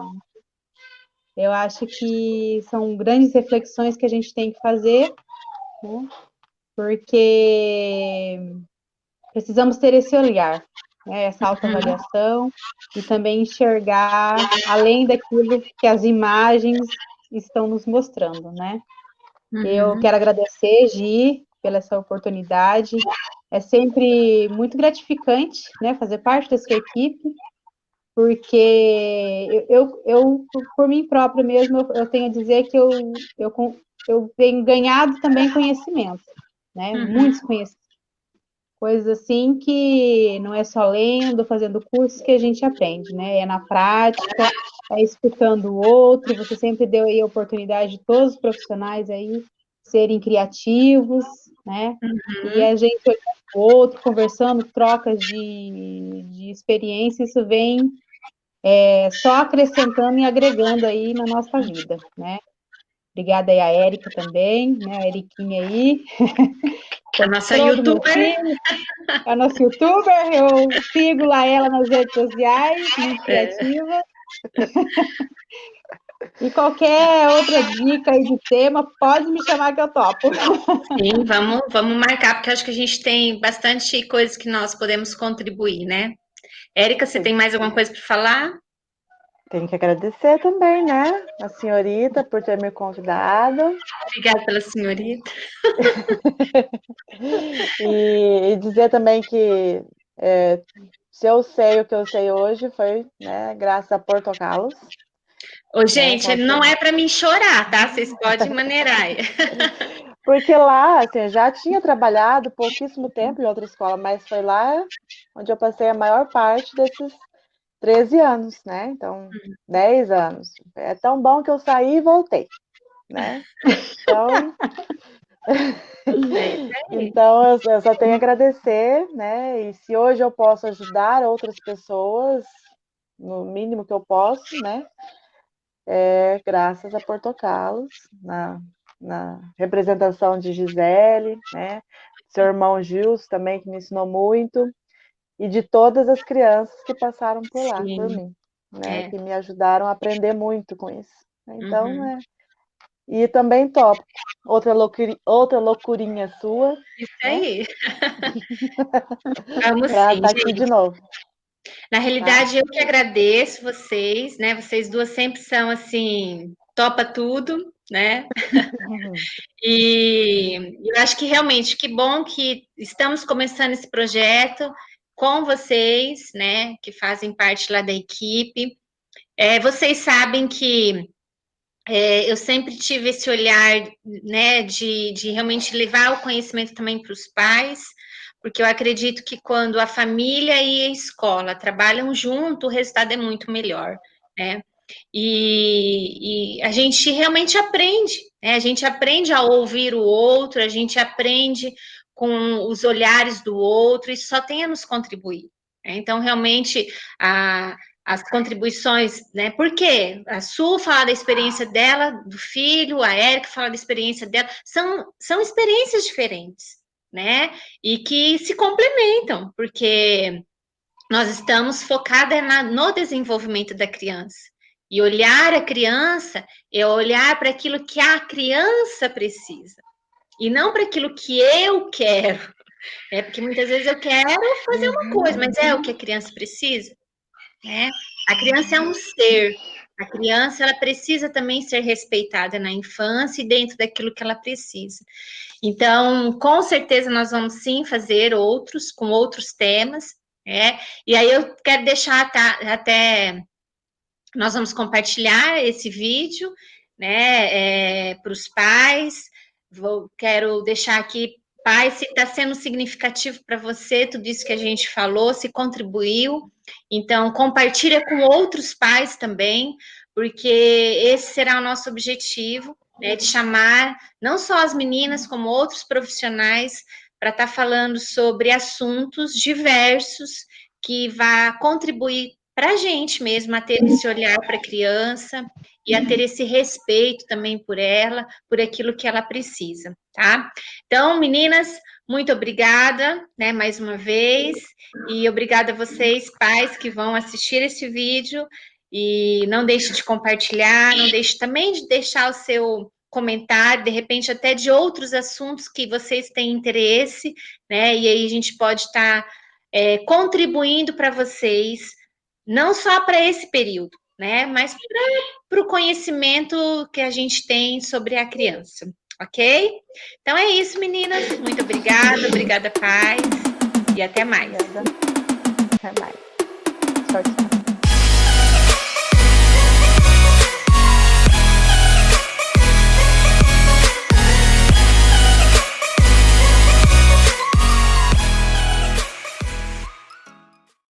Eu acho que são grandes reflexões que a gente tem que fazer, né? Porque precisamos ter esse olhar, né? Essa autoavaliação e também enxergar além daquilo que as imagens estão nos mostrando, né? Eu Uhum. quero agradecer, Gi, pela essa oportunidade. É sempre muito gratificante, né, fazer parte da sua equipe, porque por mim própria mesmo, eu tenho a dizer que eu tenho ganhado também conhecimento, né, Uhum. muitos conhecimentos, coisas assim que não é só lendo, fazendo cursos que a gente aprende, né, é na prática, é escutando o outro, você sempre deu aí a oportunidade de todos os profissionais aí serem criativos, né, e Uhum. a gente olhando o outro, conversando, trocas de experiência, isso vem só acrescentando e agregando aí na nossa vida, né. Obrigada aí a Érica também, né, a Eriquinha aí, A nossa comprou do meu youtuber. filho, é a nossa youtuber, eu sigo lá ela nas redes sociais, muito É. criativa. E qualquer outra dica aí de tema, pode me chamar que eu topo. Sim, vamos marcar, porque acho que a gente tem bastante coisas que nós podemos contribuir, né? Érica, você tem mais alguma coisa para falar? Tenho que agradecer também, né, a senhorita por ter me convidado Obrigada pela senhorita. e dizer também que se eu sei o que eu sei hoje foi, né, graças a Porto Carlos, Ô, né, gente, não é para mim chorar, tá? Vocês podem maneirar. porque lá, assim, eu já tinha trabalhado pouquíssimo tempo em outra escola, mas foi lá onde eu passei a maior parte desses 13 anos, né? Então, 10 anos. É tão bom que eu saí e voltei, né? Então, É isso aí. então eu só tenho a agradecer, né? E se hoje eu posso ajudar outras pessoas, no mínimo que eu posso, né? graças a Portocalos, na representação de Gisele, né? Seu irmão Gilson também, que me ensinou muito, e de todas as crianças que passaram por lá, por mim, né? Que me ajudaram a aprender muito com isso. Então, E também topo. Outra loucurinha sua. Isso aí. Vamos Pra sim, estar aqui de novo. Na realidade, eu que agradeço vocês, né? Vocês duas sempre são assim, topa tudo, né? E eu acho que realmente, que bom que estamos começando esse projeto com vocês, né? Que fazem parte lá da equipe. Vocês sabem que eu sempre tive esse olhar, né, de realmente levar o conhecimento também para os pais, porque eu acredito que quando a família e a escola trabalham junto, o resultado é muito melhor, né? E a gente realmente aprende, né? A gente aprende a ouvir o outro, a gente aprende com os olhares do outro, e só tem a nos contribuir, né? Então, realmente, as contribuições, né? Porque a Su fala da experiência dela, do filho, a Érica fala da experiência dela, são experiências diferentes, né? E que se complementam, porque nós estamos focadas no desenvolvimento da criança. E olhar a criança é olhar para aquilo que a criança precisa, e não para aquilo que eu quero. Porque muitas vezes eu quero fazer uma coisa, mas é o que a criança precisa, né? A criança é um ser. A criança, ela precisa também ser respeitada na infância e dentro daquilo que ela precisa. Então, com certeza, nós vamos sim fazer outros, com outros temas, né? E aí eu quero deixar até nós vamos compartilhar esse vídeo, né, para os pais. Quero deixar aqui, pai, se está sendo significativo para você, tudo isso que a gente falou, se contribuiu. Então, compartilha com outros pais também, porque esse será o nosso objetivo, né, de chamar não só as meninas, como outros profissionais, para estar falando sobre assuntos diversos que vá contribuir para a gente mesmo a ter esse olhar para a criança e a ter esse respeito também por ela, por aquilo que ela precisa, tá? Então, meninas, muito obrigada, né, mais uma vez, e obrigada a vocês, pais, que vão assistir esse vídeo, e não deixe de compartilhar, não deixe também de deixar o seu comentário, de repente até de outros assuntos que vocês têm interesse, né, e aí a gente pode estar contribuindo para vocês, não só para esse período, né? Mas para o conhecimento que a gente tem sobre a criança, ok? Então é isso, meninas. Muito obrigada, paz, e até mais. Até mais. Tchau, tchau.